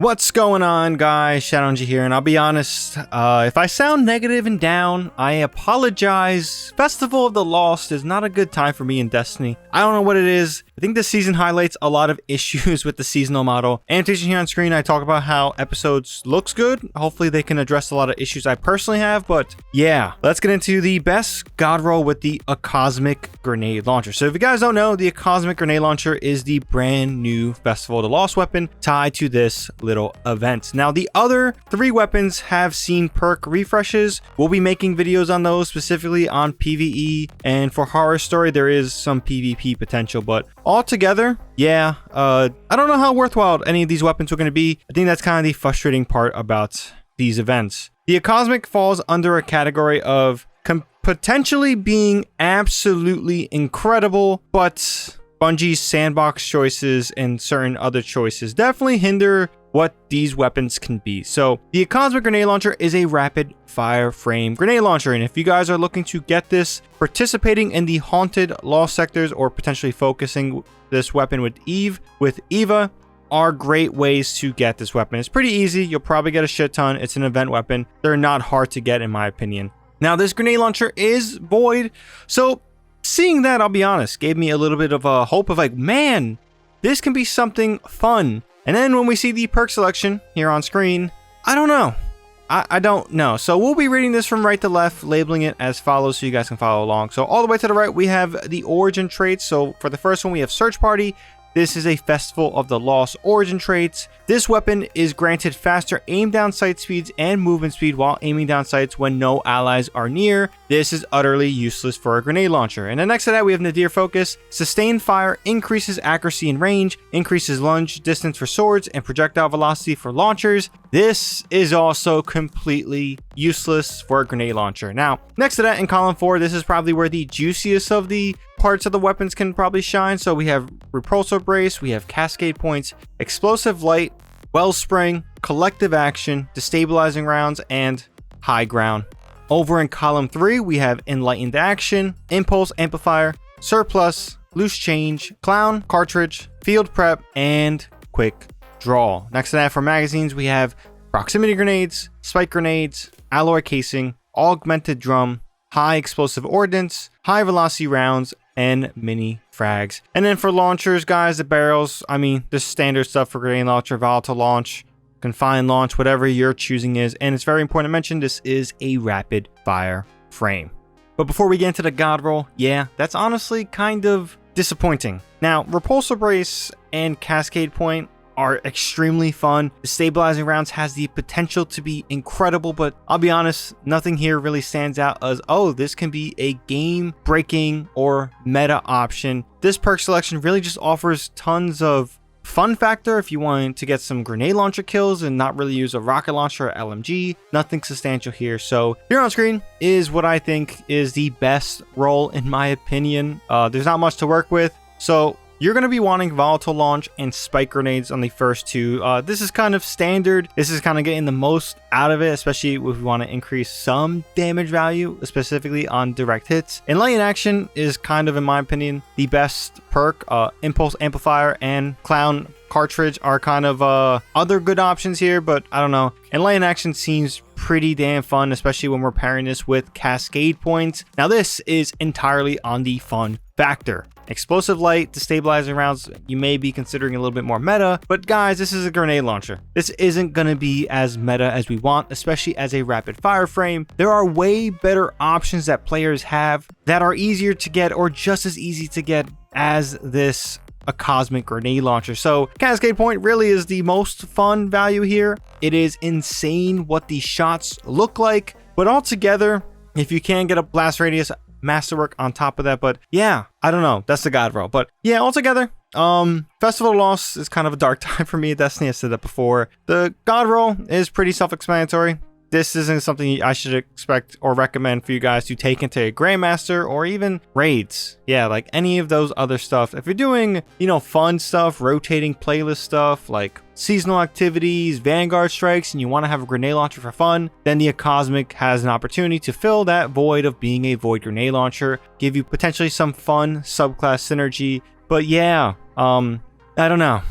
What's going on, guys? Shadowg here, and I'll be honest, if I sound negative and down, I apologize. Festival of the Lost is not a good time for me in Destiny. I don't know what it is. I think this season highlights a lot of issues with the seasonal model. Annotation here on screen, I talk about how episodes looks good. Hopefully they can address a lot of issues I personally have, but yeah. Let's get into the best God Roll with the Acosmic Grenade Launcher. So if you guys don't know, the Acosmic Grenade Launcher is the brand new Festival of the Lost weapon tied to this little event. Now the other 3 weapons have seen perk refreshes. We'll be making videos on those, specifically on PvE, and for Horror Story there is some PvP potential, but altogether, yeah, I don't know how worthwhile any of these weapons are going to be. I think that's kind of the frustrating part about these events. The Acosmic falls under a category of potentially being absolutely incredible, but Bungie's sandbox choices and certain other choices definitely hinder what these weapons can be. So the Acosmic Grenade Launcher is a rapid fire frame grenade launcher, and if you guys are looking to get this, participating in the haunted lost sectors or potentially focusing this weapon with Eva are great ways to get this weapon. It's pretty easy. You'll probably get a shit ton. It's an event weapon. They're not hard to get in my opinion. Now this grenade launcher is void, so seeing that, I'll be honest, gave me a little bit of a hope of like, man, this can be something fun. And then when we see the perk selection here on screen, I don't know. I don't know. So we'll be reading this from right to left, labeling it as follows so you guys can follow along. So all the way to the right, we have the origin traits. So for the first one, we have Search Party. This is a Festival of the Lost origin traits. This weapon is granted faster aim down sight speeds and movement speed while aiming down sights when no allies are near. This is utterly useless for a grenade launcher. And then next to that, we have Nadir Focus. Sustained fire increases accuracy and range, increases lunge distance for swords, and projectile velocity for launchers. This is also completely useless for a grenade launcher. Now, next to that in column 4, this is probably where the juiciest of the parts of the weapons can probably shine. So we have Repulsor Brace, we have Cascade Points, Explosive Light, Wellspring, Collective Action, Destabilizing Rounds, and High Ground. Over in column 3, we have Enlightened Action, Impulse Amplifier, Surplus, Loose Change, Clown, Cartridge, Field Prep, and Quick Draw. Next to that for magazines, we have Proximity Grenades, Spike Grenades, Alloy Casing, Augmented Drum, High Explosive Ordnance, High Velocity Rounds, and Mini Frags. And then for launchers, guys, the barrels, I mean, the standard stuff for grenade launcher, volatile launch, confined launch, whatever your choosing is. And it's very important to mention, this is a rapid fire frame. But before we get into the God Roll, yeah, that's honestly kind of disappointing. Now, Repulsor Brace and Cascade Point are extremely fun. The Stabilizing Rounds has the potential to be incredible, but I'll be honest, nothing here really stands out as, oh, this can be a game-breaking or meta option. This perk selection really just offers tons of fun factor if you want to get some grenade launcher kills and not really use a rocket launcher or LMG. Nothing substantial here. So here on screen is what I think is the best roll in my opinion. There's not much to work with. So you're going to be wanting volatile launch and spike grenades on the first 2. This is kind of standard. This is kind of getting the most out of it, especially if we want to increase some damage value, specifically on direct hits. Enlightened Action is kind of, in my opinion, the best perk. Impulse Amplifier and Clown Cartridge are kind of other good options here, but I don't know. Enlightened Action seems pretty damn fun, especially when we're pairing this with Cascade Points. Now this is entirely on the fun factor. Explosive Light, Destabilizing Rounds, you may be considering a little bit more meta, but guys, this is a grenade launcher. This isn't going to be as meta as we want, especially as a rapid fire frame. There are way better options that players have that are easier to get or just as easy to get as this Acosmic Grenade Launcher. So Cascade Point really is the most fun value here. It is insane what these shots look like, but altogether, if you can get a blast radius, masterwork on top of that. But yeah, I don't know, that's the God Roll. But yeah, altogether, Festival of Lost is kind of a dark time for me at Destiny. I said that before. The God Roll is pretty self-explanatory. This isn't something I should expect or recommend for you guys to take into a Grandmaster or even raids. Yeah, like any of those other stuff. If you're doing, you know, fun stuff, rotating playlist stuff, like seasonal activities, Vanguard strikes, and you want to have a grenade launcher for fun, then the Acosmic has an opportunity to fill that void of being a void grenade launcher, give you potentially some fun subclass synergy. But yeah, I don't know.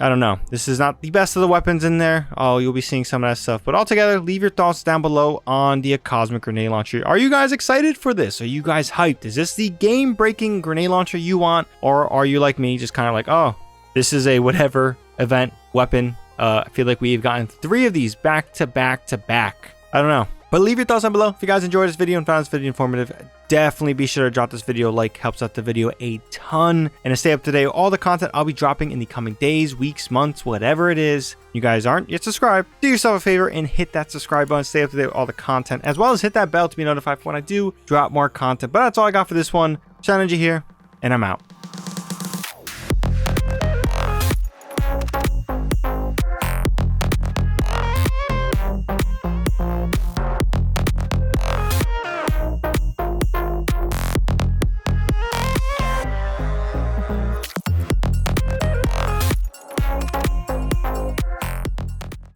I don't know. This is not the best of the weapons in there. Oh, you'll be seeing some of that stuff. But altogether, leave your thoughts down below on the Acosmic grenade launcher. Are you guys excited for this? Are you guys hyped? Is this the game-breaking grenade launcher you want? Or are you like me, just kind of like, oh, this is a whatever event weapon? I feel like we've gotten 3 of these back to back to back. I don't know. But leave your thoughts down below. If you guys enjoyed this video and found this video informative, definitely be sure to drop this video a like. Helps out the video a ton. And to stay up to date with all the content I'll be dropping in the coming days, weeks, months, whatever it is. You guys aren't yet subscribed, do yourself a favor and hit that subscribe button. Stay up to date with all the content, as well as hit that bell to be notified for when I do drop more content. But that's all I got for this one. Shadow Ninja here, and I'm out.